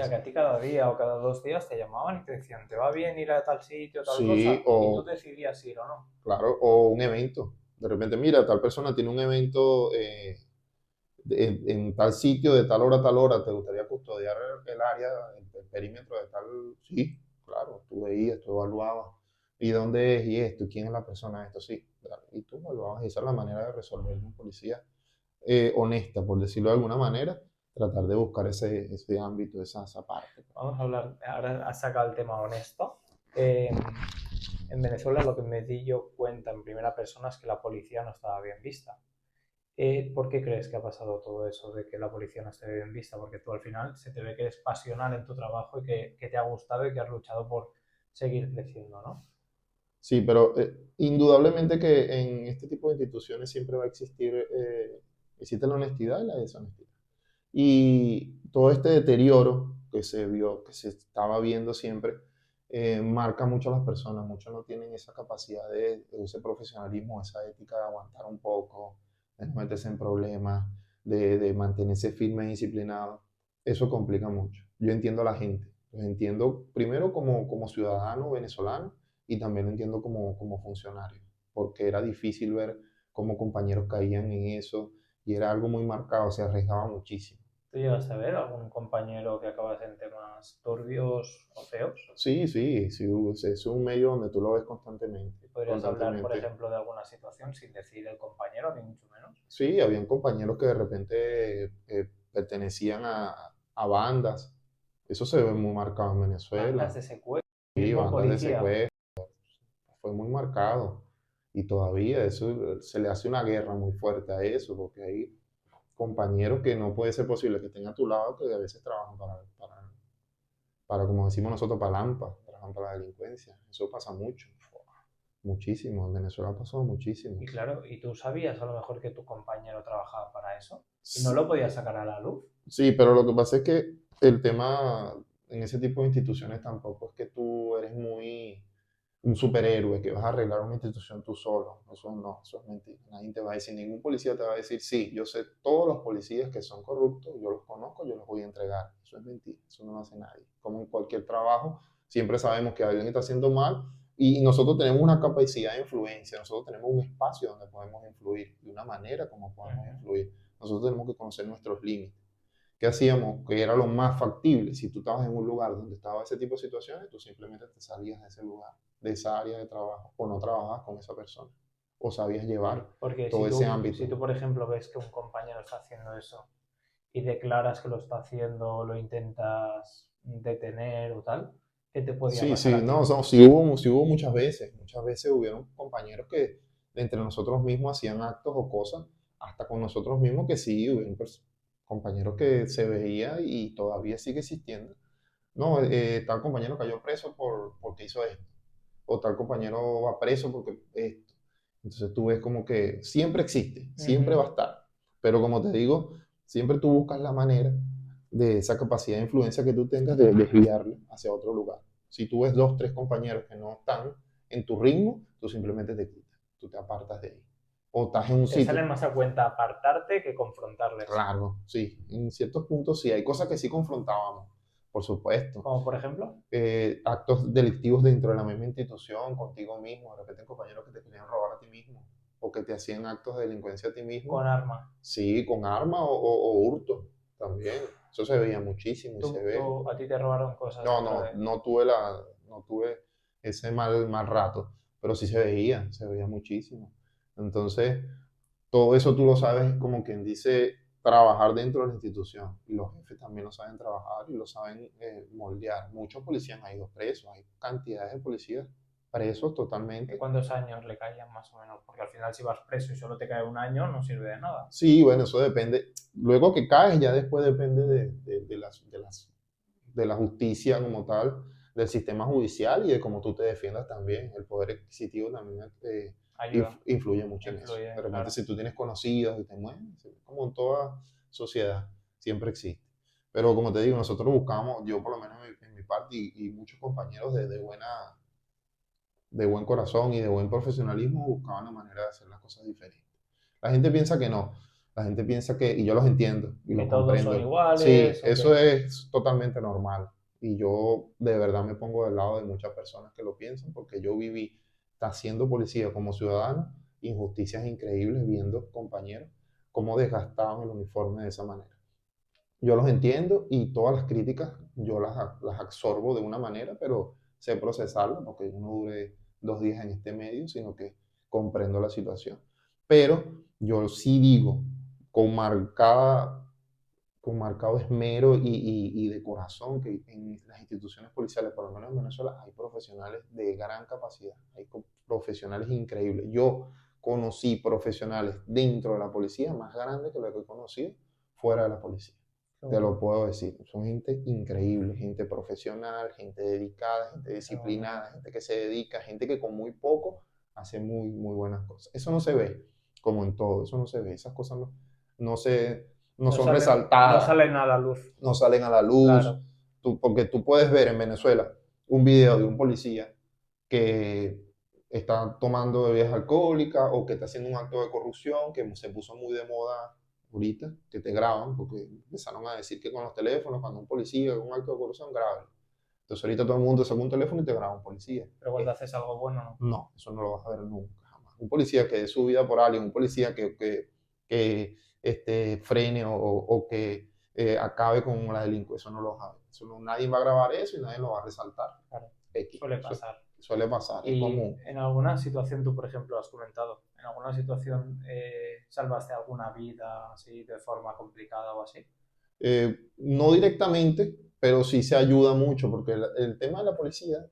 sea, que a ti cada día o cada 2 días te llamaban y te decían, ¿te va bien ir a tal sitio, tal Sí, cosa? Y tú decidías ir o no. claro, o un evento. De repente, mira, tal persona tiene un evento en tal sitio, de tal hora a tal hora, ¿te gustaría custodiar el área, el perímetro de tal? Sí, claro, tú veías, tú evaluabas. ¿Y dónde es? ¿Y esto? ¿Y quién es la persona? Esto sí, claro. Y tú evaluabas. Y esa es la manera de resolver un policía honesta, por decirlo de alguna manera, tratar de buscar ese ámbito, esa parte. Vamos a hablar, ahora has sacado el tema honesto. Eh, en Venezuela lo que me di yo cuenta en primera persona es que la policía no estaba bien vista. ¿Por qué crees que ha pasado todo eso de que la policía no esté bien vista? Porque tú al final se te ve que eres pasional en tu trabajo y que te ha gustado y que has luchado por seguir creciendo, ¿no? Sí, pero indudablemente que en este tipo de instituciones siempre va a existir, existe la honestidad y la deshonestidad. Y todo este deterioro que se vio, que se estaba viendo siempre, marca mucho a las personas. Muchos no tienen esa capacidad de ese profesionalismo, esa ética de aguantar un poco, de no meterse en problemas, de mantenerse firme y disciplinado. Eso complica mucho. Yo entiendo a la gente. Los entiendo primero como ciudadano venezolano y también lo entiendo como funcionario, porque era difícil ver cómo compañeros caían en eso y era algo muy marcado, se arriesgaba muchísimo. ¿Tú llegas a ver algún compañero que acabas en temas turbios o feos? Sí, sí, sí, es un medio donde tú lo ves constantemente, ¿Podrías hablar, por constantemente. ejemplo, de alguna situación sin decir el compañero, ni mucho menos? Sí, habían compañeros que de repente pertenecían a bandas. Eso se ve muy marcado en Bandas Venezuela. de secuestro, Sí, mismo bandas de policía. secuestro, fue muy marcado. Y todavía eso se le hace una guerra muy fuerte a eso, porque hay compañeros que no puede ser posible que estén a tu lado, que a veces trabajan para como decimos nosotros, para LAMPA, trabajan para la delincuencia. Eso pasa mucho, muchísimo. En Venezuela ha pasado muchísimo. Y claro, ¿y tú sabías a lo mejor que tu compañero trabajaba para eso? ¿Y no Sí, lo podías sacar a la luz? sí, pero lo que pasa es que el tema en ese tipo de instituciones tampoco es que tú eres muy un superhéroe, que vas a arreglar una institución tú solo. Eso no, eso es mentira. Nadie te va a decir, ningún policía te va a decir, sí, yo sé todos los policías que son corruptos, yo los conozco, yo los voy a entregar. Eso es mentira, eso no lo hace nadie. Como en cualquier trabajo, siempre sabemos que alguien está haciendo mal y nosotros tenemos una capacidad de influencia, nosotros tenemos un espacio donde podemos influir, de una manera como podemos Ujú. influir. Nosotros tenemos que conocer nuestros límites. ¿Qué hacíamos? Que era lo más factible. Si tú estabas en un lugar donde estaba ese tipo de situaciones, tú simplemente te salías de ese lugar, de esa área de trabajo, o no trabajabas con esa persona, o sabías llevar Porque todo ese ámbito. por ejemplo, ves que un compañero está haciendo eso y declaras que lo está haciendo, lo intentas detener o tal, ¿qué te podía Sí, pasar sí, a no, ti? sí hubo muchas veces hubieron compañeros que entre nosotros mismos hacían actos o cosas, hasta con nosotros mismos que sí, hubieron compañeros que se veía y todavía sigue existiendo. No, tal compañero cayó preso porque hizo esto. O tal compañero va preso porque esto. Entonces tú ves como que siempre existe, siempre Ujú. va a estar. Pero como te digo, siempre tú buscas la manera de esa capacidad de influencia que tú tengas de desviarla hacia otro lugar. Si tú ves dos, tres compañeros que no están en tu ritmo, tú simplemente te quitas, tú te apartas de ahí. O estás en un Te sitio, sale más a cuenta apartarte que confrontarles. claro, sí, en ciertos puntos sí, hay cosas que sí confrontábamos, por supuesto, Como por ejemplo, actos delictivos dentro de la misma institución, contigo mismo, de repente compañeros que te querían robar a ti mismo, o que te hacían actos de delincuencia a ti mismo, con arma. sí, con arma o hurto también. Eso se veía muchísimo y se ve. A ti te robaron cosas No, dentro de... no tuve ese mal rato, pero sí se veía muchísimo. Entonces, todo eso tú lo sabes como quien dice trabajar dentro de la institución y los jefes también lo saben trabajar y lo saben moldear. Muchos policías han ido presos, hay cantidades de policías presos ¿Y totalmente. cuántos años le caían más o menos? Porque al final si vas preso y solo te cae un año, no sirve de nada. Sí, bueno, eso depende. Luego que caes, ya después depende de la justicia como tal, del sistema judicial y de cómo tú te defiendas también. El poder adquisitivo también Ayuda, influye mucho en eso. De influye, repente, claro. si tú tienes conocidos y te mueves, como en toda sociedad, siempre existe. Pero como te digo, nosotros buscamos, yo por lo menos en mi parte y muchos compañeros de buen corazón y de buen profesionalismo buscaban la manera de hacer las cosas diferentes. La gente piensa que no. La gente piensa que, y yo los entiendo y Que lo todos son comprendo. Sí, iguales o eso que... es totalmente normal. Y yo de verdad me pongo del lado de muchas personas que lo piensan porque yo viví, siendo policía como ciudadano, injusticias increíbles viendo compañeros cómo desgastaban el uniforme de esa manera. Yo los entiendo y todas las críticas yo las absorbo de una manera, pero sé procesarlas porque yo no duré 2 días en este medio, sino que comprendo la situación. Pero yo sí digo con con marcado esmero y de corazón que en las instituciones policiales, por lo menos en Venezuela, hay profesionales de gran capacidad, hay profesionales increíbles. Yo conocí profesionales dentro de la policía más grandes que lo que he conocido fuera de la policía. Qué Te lo bueno, puedo decir. Son gente increíble, gente profesional, gente dedicada, gente qué bueno. disciplinada, gente que se dedica, gente que con muy poco hace muy, muy buenas cosas. Eso no se ve, como en todo, eso no se ve. Esas cosas no se, no son No resaltadas, salen a la luz, no salen a la luz. claro. Porque tú puedes ver en Venezuela un video de un policía que está tomando bebidas alcohólicas o que está haciendo un acto de corrupción que se puso muy de moda ahorita, que te graban, porque empezaron a decir que con los teléfonos, cuando un policía hace un acto de corrupción, grábalo. Entonces ahorita todo el mundo saca un teléfono y te graba un policía. Pero cuando haces algo bueno, no. No, eso no lo vas a ver nunca, jamás. Un policía que dé su vida por alguien, un policía que frene o que acabe con la delincuencia, eso no lo vas a ver. Nadie va a grabar eso y nadie lo va a resaltar. Claro, X. suele pasar. Suele pasar, es Y común. en alguna situación, tú por ejemplo has comentado, en alguna situación salvaste alguna vida así de forma complicada o así. No directamente, pero sí se ayuda mucho, porque el tema de la policía,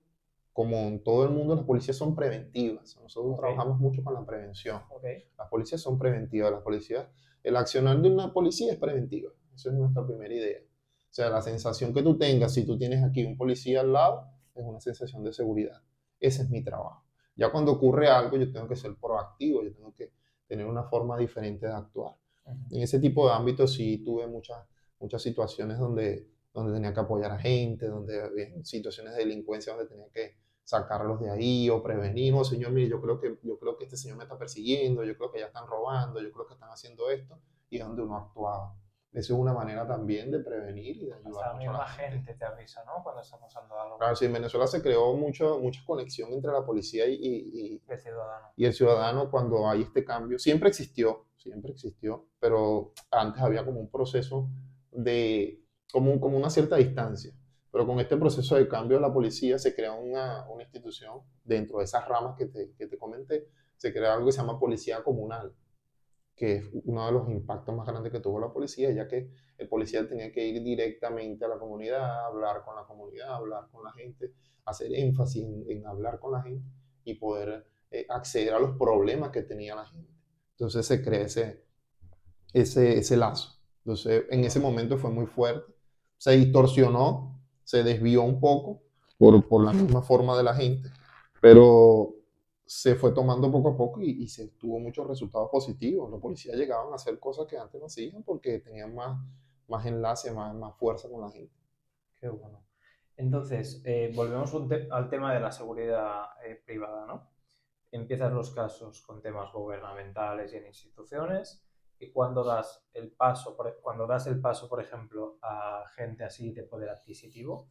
como en todo el mundo, las policías son preventivas. Nosotros Ok, trabajamos mucho con la prevención. ok. Las policías son preventivas. Las policías, el accionar de una policía es preventiva. Esa es nuestra primera idea. O sea, la sensación que tú tengas, si tú tienes aquí un policía al lado, es una sensación de seguridad. Ese es mi trabajo. Ya cuando ocurre algo, yo tengo que ser proactivo, yo tengo que tener una forma diferente de actuar. Ujú. En ese tipo de ámbitos sí tuve muchas situaciones donde tenía que apoyar a gente, donde había situaciones de delincuencia donde tenía que sacarlos de ahí o prevenir, no, señor, mire, yo creo que este señor me está persiguiendo, yo creo que ya están robando, yo creo que están haciendo esto, y es donde uno actuaba. Eso es una manera también de prevenir y de ayudar Hasta la mucho a la misma gente. gente te avisa, ¿no? Cuando está pasando algo Claro, sí, en Venezuela se creó mucha conexión entre la policía de ciudadano. y el ciudadano cuando hay este cambio. Siempre existió, pero antes había como un proceso de, como una cierta distancia. Pero con este proceso de cambio de la policía se crea una institución dentro de esas ramas que te comenté, se crea algo que se llama policía comunal, que es uno de los impactos más grandes que tuvo la policía, ya que el policía tenía que ir directamente a la comunidad, hablar con la comunidad, hablar con la gente, hacer énfasis en hablar con la gente y poder acceder a los problemas que tenía la gente. Entonces se crea ese lazo. Entonces Qué en ese bueno. momento fue muy fuerte, se distorsionó, se desvió un poco por la misma forma de la gente, pero se fue tomando poco a poco y se tuvo muchos resultados positivos. Los policías llegaban a hacer cosas que antes no hacían porque tenían más enlace, más fuerza con la gente. Qué bueno. Entonces, volvemos al tema de la seguridad privada, ¿no? Empiezan los casos con temas gubernamentales y en instituciones, y cuando das el paso, por ejemplo, a gente así de poder adquisitivo,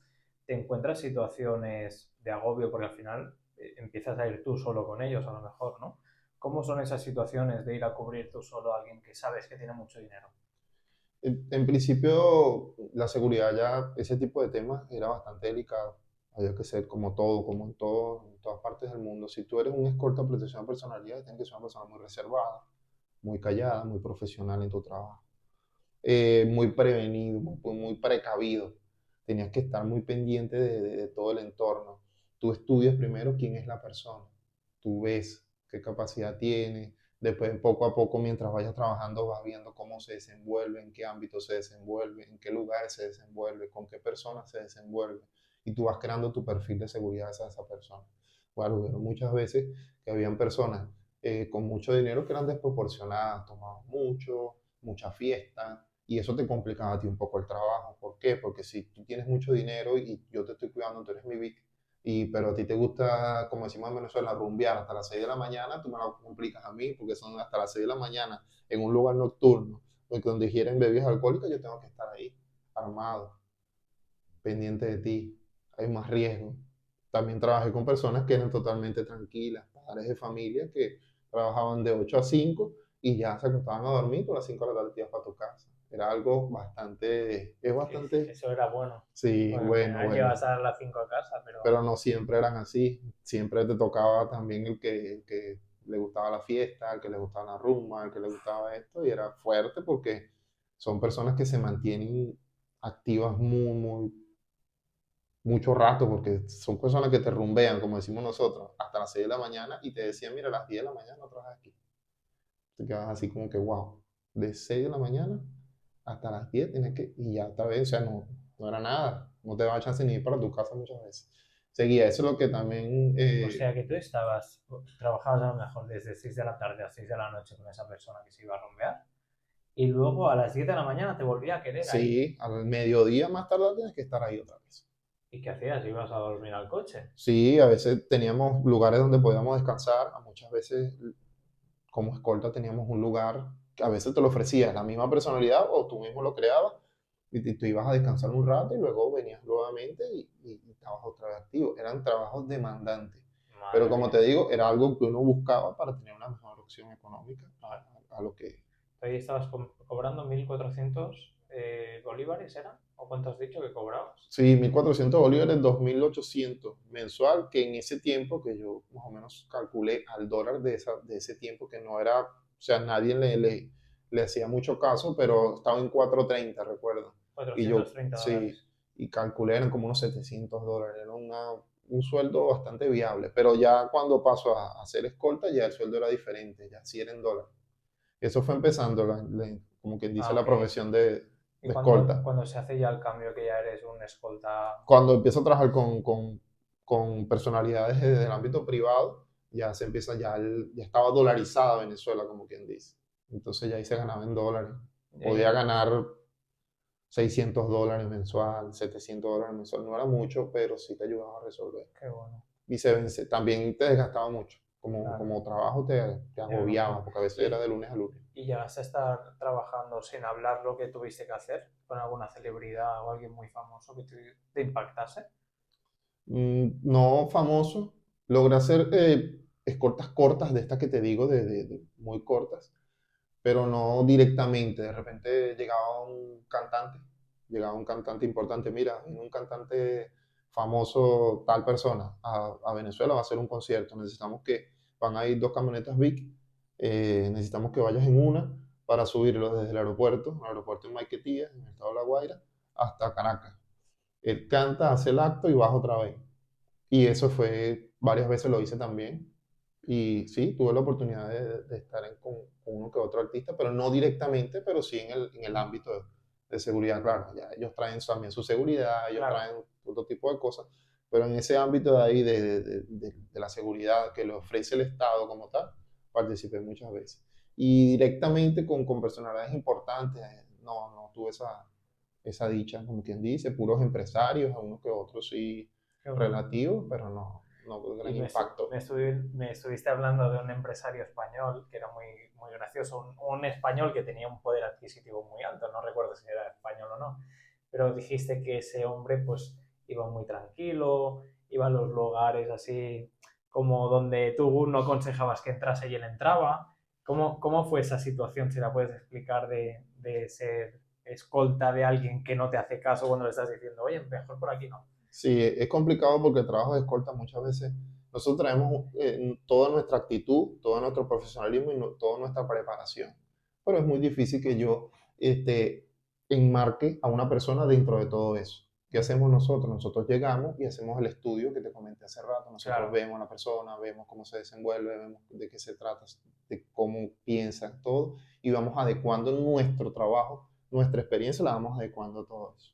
te encuentras situaciones de agobio porque al final empiezas a ir tú solo con ellos, a lo mejor, ¿no? ¿Cómo son esas situaciones de ir a cubrir tú solo a alguien que sabes que tiene mucho dinero? En principio, la seguridad ya, ese tipo de temas era bastante delicado. Había que ser como todo, como en todas partes del mundo. Si tú eres un escolta de protección de personalidad, tienes que ser una persona muy reservada, muy callada, muy profesional en tu trabajo. Muy prevenido, muy precavido. Tenías que estar muy pendiente de todo el entorno. Tú estudias primero quién es la persona. Tú ves qué capacidad tiene. Después, poco a poco, mientras vayas trabajando, vas viendo cómo se desenvuelve, en qué ámbito se desenvuelve, en qué lugares se desenvuelve, con qué personas se desenvuelve. Y tú vas creando tu perfil de seguridad hacia esa persona. Bueno, hubieron muchas veces que habían personas con mucho dinero que eran desproporcionadas, tomaban mucho, mucha fiesta, y eso te complicaba a ti un poco el trabajo. ¿Por qué? Porque si tú tienes mucho dinero y yo te estoy cuidando, tú eres mi Vic, pero a ti te gusta, como decimos en Venezuela, rumbear hasta las 6 de la mañana, tú me lo complicas a mí porque son hasta las 6 de la mañana en un lugar nocturno porque donde quieren bebidas alcohólicas yo tengo que estar ahí, armado, pendiente de ti, hay más riesgo. También trabajé con personas que eran totalmente tranquilas, padres de familia que trabajaban de 8 a 5 y ya se acostaban a dormir, por las 5 de la tarde te ibas para tu casa. Era algo bastante, es bastante, Eso era bueno. sí, Porque al bueno, final bueno, llevas a las 5 a casa, pero pero no siempre eran así. Siempre te tocaba también el que le gustaba la fiesta, el que le gustaba la rumba, el que le gustaba esto, y era fuerte porque son personas que se mantienen activas mucho rato, porque son personas que te rumbean, como decimos nosotros, hasta las 6 de la mañana y te decían, mira, a las 10 de la mañana no trabajas aquí. Te quedas así como que, wow, de 6 de la mañana hasta las 10 tienes que, y ya otra vez, o sea, no era nada, no te daba chance ni ir para tu casa muchas veces. Seguía, eso es lo que también, o sea que tú trabajabas a lo mejor desde 6 de la tarde a 6 de la noche con esa persona que se iba a rumbear y luego a las 10 de la mañana te volvía a querer ahí. sí, al mediodía más tarde tienes que estar ahí otra vez. ¿Y qué hacías? ¿Ibas a dormir al coche? Sí, a veces teníamos lugares donde podíamos descansar, a muchas veces como escolta teníamos un lugar que a veces te lo ofrecías, la misma personalidad o tú mismo lo creabas y tú ibas a descansar un rato y luego venías nuevamente y estabas otra vez activo. Eran trabajos demandantes, pero Madre como mía. te digo, era algo que uno buscaba para tener una mejor opción económica a lo que... Ahí estabas cobrando 1.400 bolívares, ¿era? ¿O cuánto has dicho que cobrabas? Sí, 1.400 bolívares, 2.800 mensual, que en ese tiempo que yo más o menos calculé al dólar de ese tiempo, que no era, o sea, nadie le hacía mucho caso, pero estaba en 4.30 recuerdo. Y cuatrocientos yo, treinta sí, dólares. y calculé, eran como unos $700, era un sueldo bastante viable, pero ya cuando paso a hacer escolta, ya el sueldo era diferente, ya sí era en dólar. Eso fue empezando, como quien dice, Ah, la ok. profesión Y de cuando, escolta. cuando se hace ya el cambio que ya eres un escolta. Cuando empiezo a trabajar con personalidades del ámbito privado, ya se empieza, ya estaba dolarizada Venezuela, como quien dice. Entonces ya ahí se ganaba en dólares. Y Podía ahí, ganar $600 mensual, $700 mensual. No era mucho, pero sí te ayudaba a resolver. qué bueno, Y también te desgastaba mucho. claro, Como trabajo te ya me imagino. agobiaba, porque a veces era ¿Y, de lunes a lunes. y llegaste a estar trabajando sin hablar lo que tuviste que hacer con alguna celebridad o alguien muy famoso que te impactase? No famoso. Logré hacer escoltas cortas de estas que te digo, muy cortas, pero no directamente. De repente llegaba un cantante importante, mira, viene un cantante famoso, tal persona, a Venezuela va a hacer un concierto, van a ir dos camionetas Vic, necesitamos que vayas en una para subirlo desde el aeropuerto en Maiquetía, en el estado de La Guaira, hasta Caracas. Él canta, hace el acto y baja otra vez. Y eso fue, varias veces lo hice también. Y sí, tuve la oportunidad de estar con uno que otro artista, pero no directamente, pero sí en el ámbito de seguridad. Claro, ya ellos traen también su seguridad, ellos Claro, traen otro tipo de cosas, pero en ese ámbito de ahí de la seguridad que le ofrece el Estado como tal, participé muchas veces. Y directamente con personalidades importantes, no tuve esa dicha, como quien dice, puros empresarios, a unos que otros sí qué bueno. relativos, pero no con Y gran impacto. me estuviste hablando de un empresario español que era muy, muy gracioso, un español que tenía un poder adquisitivo muy alto, no recuerdo si era español o no, pero dijiste que ese hombre pues iba muy tranquilo, iba a los lugares así como donde tú no aconsejabas que entrase y él entraba. ¿Cómo fue esa situación? Si la puedes explicar de ser escolta de alguien que no te hace caso cuando le estás diciendo, oye, mejor por aquí no. Sí, es complicado porque el trabajo de escolta muchas veces, nosotros traemos toda nuestra actitud, todo nuestro profesionalismo y toda nuestra preparación, pero es muy difícil que yo enmarque a una persona dentro de todo eso. ¿Qué hacemos nosotros? Nosotros llegamos y hacemos el estudio que te comenté hace rato. Nosotros Claro, vemos a la persona, vemos cómo se desenvuelve, vemos de qué se trata, de cómo piensa, todo, y vamos adecuando nuestro trabajo, nuestra experiencia, la vamos adecuando a todo eso.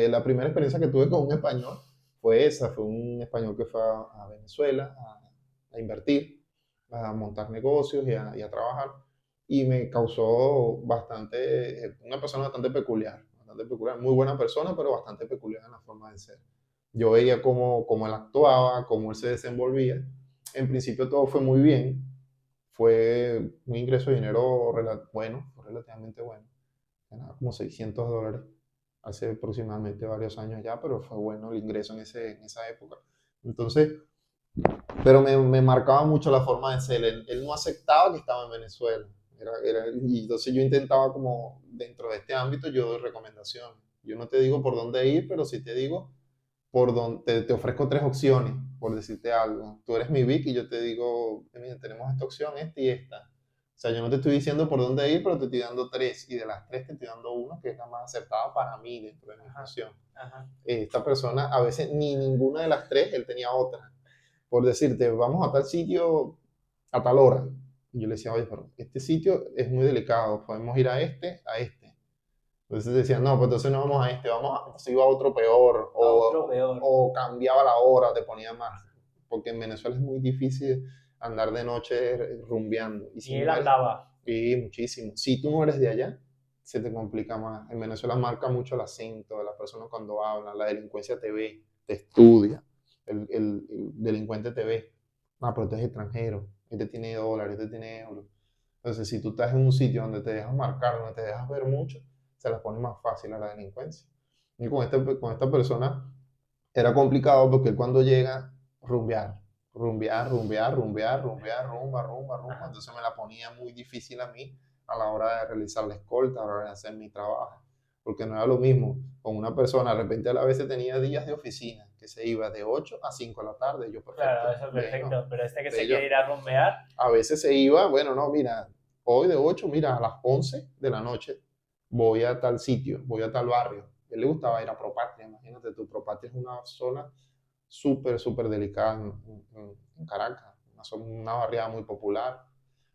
La primera experiencia que tuve con un español fue esa, fue un español que fue a Venezuela a invertir, a montar negocios y a trabajar, y me causó una persona bastante peculiar, muy buena persona, pero bastante peculiar en la forma de ser. Yo veía cómo él actuaba, cómo él se desenvolvía. En principio todo fue muy bien, fue un ingreso de dinero bueno, relativamente bueno. Ganaba como $600 hace aproximadamente varios años ya, pero fue bueno el ingreso en esa época. Entonces, pero me marcaba mucho la forma de ser. Él no aceptaba que estaba en Venezuela. Y entonces yo intentaba como dentro de este ámbito, yo doy recomendaciones. Yo no te digo por dónde ir, pero sí te digo por dónde, te ofrezco tres opciones, por decirte algo. Tú eres mi Vic y yo te digo, mira, tenemos esta opción, esta y esta. O sea, yo no te estoy diciendo por dónde ir, pero te estoy dando tres. Y de las tres te estoy dando una que es la más acertada para mí dentro de mi función. Esta persona, a veces ni ninguna de las tres, él tenía otra. Por decirte, vamos a tal sitio a tal hora. Y yo le decía, oye, pero este sitio es muy delicado, podemos ir a este, a este. Entonces decía, no, pues entonces no vamos a este, entonces iba a otro peor, o cambiaba la hora, te ponía más. Porque en Venezuela es muy difícil andar de noche rumbeando. Y él andaba. Sí, muchísimo. Si tú no eres de allá, se te complica más. En Venezuela marca mucho el acento de las personas cuando hablan, la delincuencia te ve, te estudia, el delincuente te ve. Ah, pero tú eres extranjero, este tiene dólares, este tiene euros. Entonces, si tú estás en un sitio donde te dejas marcar, donde te dejas ver mucho, se la pone más fácil a la delincuencia. Y con esta persona era complicado porque él cuando llega, rumbear, rumba. Entonces me la ponía muy difícil a mí a la hora de realizar la escolta, a la hora de hacer mi trabajo. Porque no era lo mismo con una persona, de repente a la vez tenía días de oficina, que se iba de 8 a 5 de la tarde, yo perfecto. Claro, eso es perfecto, bueno, pero este que se quiere ir a rumbear. A veces se iba, bueno, no, mira, hoy de 8, mira, a las 11 de la noche voy a tal sitio, voy a tal barrio. A él le gustaba ir a Propatria, imagínate tú, Propatria es una zona súper delicada en Caracas, una barriada muy popular.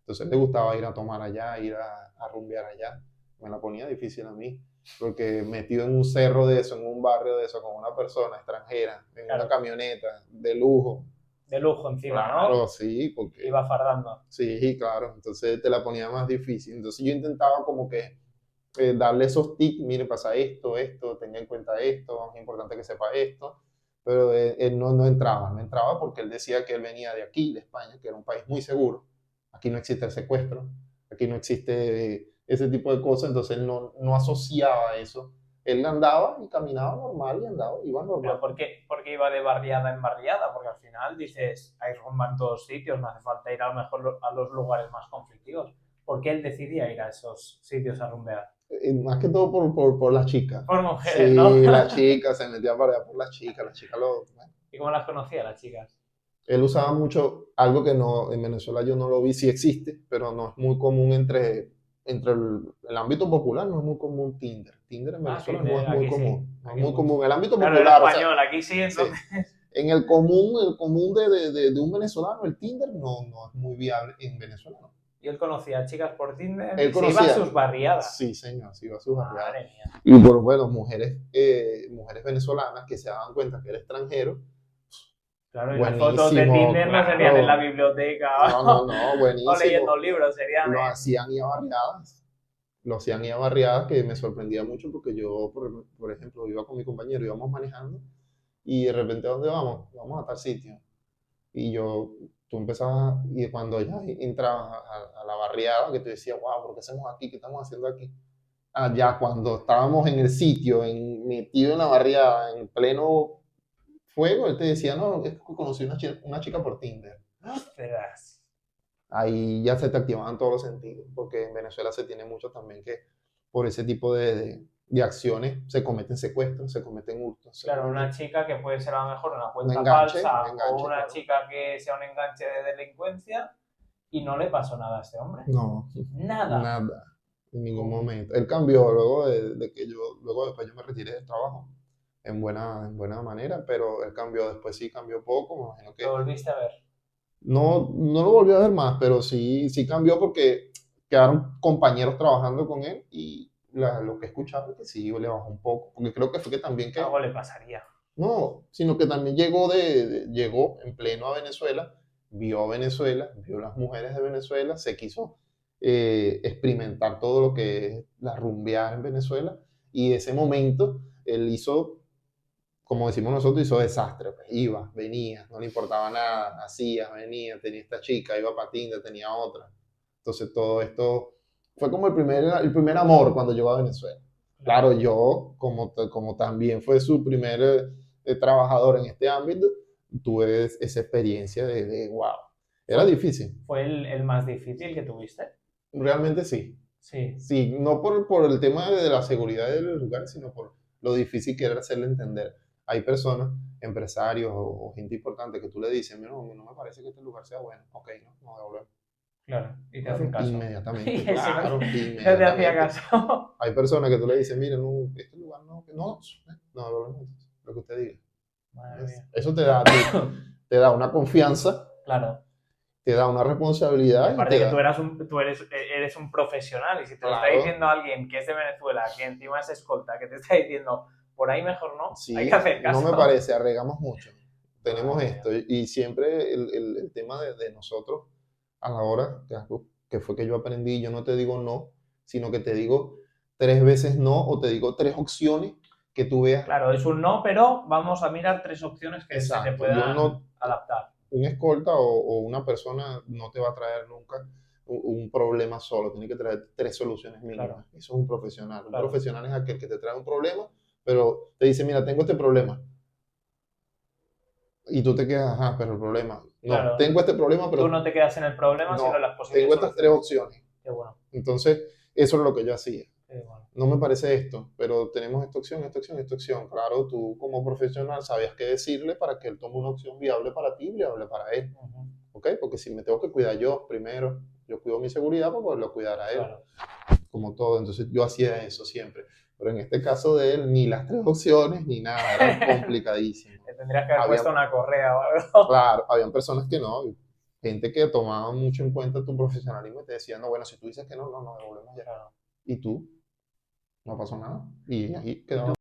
Entonces le gustaba ir a tomar allá, ir a rumbear allá. Me la ponía difícil a mí, porque metido en un cerro de eso, en un barrio de eso, con una persona extranjera, en una camioneta de lujo. De lujo encima, claro, ¿no? Sí, porque... Iba fardando. Sí, claro, entonces te la ponía más difícil. Entonces yo intentaba como que darle esos tips, mire, pasa esto, tenga en cuenta esto, es importante que sepa esto, pero él no entraba porque él decía que él venía de aquí, de España, que era un país muy seguro, aquí no existe el secuestro, aquí no existe ese tipo de cosas, entonces él no asociaba eso. Él andaba y caminaba normal y iba normal. ¿Pero por qué iba de barriada en barriada? Porque al final dices, hay rumba en todos sitios, no hace falta ir a lo mejor a los lugares más conflictivos. ¿Por qué él decidía ir a esos sitios a rumbear? Más que todo por las chicas. Por mujeres, sí, ¿no? las chicas, se metía para allá por las chicas lo... Bueno. ¿Y cómo las conocía las chicas? Él usaba mucho algo que no, en Venezuela yo no lo vi, sí existe, pero no es muy común entre el ámbito popular, no es muy común Tinder. Tinder en Venezuela Tinder, no es muy común. Sí. No es muy común. El ámbito claro, popular. Era español, o sea, aquí sí, entonces. Sí. En el común de un venezolano, el Tinder no es muy viable en Venezuela, ¿no? Y él conocía a chicas por Tinder, él conocía, se iba a sus barriadas. Sí, señor, se iba a sus barriadas. Madre mía. Y por bueno, mujeres venezolanas que se daban cuenta que era extranjero. Claro, y las fotos de Tinder no serían en la biblioteca. No, buenísimo. O leyendo libros, serían. Lo hacían y a barriadas. Lo hacían y a barriadas, que me sorprendía mucho porque yo, por ejemplo, iba con mi compañero, íbamos manejando y de repente, ¿a dónde vamos? Vamos a tal sitio. Y tú empezabas, y cuando ya entrabas a la barriada, que te decía, wow, ¿por qué hacemos aquí? ¿Qué estamos haciendo aquí? Ya cuando estábamos en el sitio, metido en la barriada, en pleno fuego, él te decía, no, es que conocí una chica por Tinder. Ahí ya se te activaban todos los sentidos, porque en Venezuela se tiene mucho también que por ese tipo de acciones se cometen secuestros, se cometen hurtos. Claro, una chica que puede ser a lo mejor una cuenta falsa o una chica que sea un enganche de delincuencia y no le pasó nada a este hombre. No. Nada. En ningún momento. Él cambió luego después yo me retiré del trabajo en buena manera, pero él cambió después, sí cambió poco, me imagino que... ¿Lo volviste a ver? No lo volví a ver más, pero sí cambió porque quedaron compañeros trabajando con él y lo que he escuchado es que sí le bajó un poco, porque creo que fue que también que... Algo le pasaría. No, sino que también llegó en pleno a Venezuela, vio las mujeres de Venezuela, se quiso experimentar todo lo que es la rumbear en Venezuela, y ese momento él hizo, como decimos nosotros, hizo desastre, pues iba, venía, no le importaba nada, hacía, venía, tenía esta chica, iba para Tinder, tenía otra. Entonces todo esto fue como el primer amor cuando llegó a Venezuela. Claro, yo, como también fue su primer trabajador en este ámbito, tuve esa experiencia wow. Era ¿Fue, difícil, fue el más difícil que tuviste? realmente sí. Sí, Sí, no por el tema de la seguridad del lugar, sino por lo difícil que era hacerle entender. Hay personas, empresarios o gente importante que tú le dices, "Mira, no me parece que este lugar sea bueno. Ok, no devolvemos. claro, y te hacen Claro, caso. inmediatamente, Y ese claro, no te hacía inmediatamente. caso. Hay personas que tú le dices, mira, no, este lugar no devolvemos lo que usted diga. Madre ¿Ves? mía. Eso te da a ti, te da una confianza, Claro. te da una Y responsabilidad y aparte te que da, eres un profesional y si te lo está claro, diciendo alguien que es de Venezuela, que encima es escolta, que te está diciendo por ahí mejor no, hay que sí, hacer no me caso. parece, arregamos mucho. Tenemos Madre mía. esto y siempre el tema de nosotros a la hora, que fue que yo aprendí, yo no te digo no, sino que te digo 3 veces no o te digo 3 opciones que tú veas. Claro, es un no, pero vamos a mirar tres opciones que se te Exacto, yo puedan no, adaptar. un escolta o una persona no te va a traer nunca un problema solo, tiene que traer 3 soluciones mínimas. Claro, Eso es un profesional. Un claro, profesional es aquel que te trae un problema, pero te dice, mira, tengo este problema. Y tú te quedas, ajá, pero el problema. No, claro. tengo este problema, Tú pero no te quedas en el problema, sino en no, las posibles tengo estas tres soluciones. opciones. Qué bueno, Entonces, eso es lo que yo hacía. qué bueno. No me parece esto, pero tenemos esta opción, esta opción, esta opción. Claro, tú como profesional sabías qué decirle para que él tome una opción viable para ti y viable para él. Ujú, ¿Ok? Porque si me tengo que cuidar yo primero, yo cuido mi seguridad para poderlo cuidar a él, claro. como todo. Entonces yo hacía eso siempre. Pero en este caso de él, ni las 3 opciones, ni nada, era complicadísimo. Te tendrías que haber Había, puesto una correa o algo. claro, habían personas que no, gente que tomaba mucho en cuenta tu profesionalismo y te decían, no, bueno, si tú dices que no, devolvemos ya. Claro. Y tú, no pasó nada. Y ahí ¿Y tú quedaba.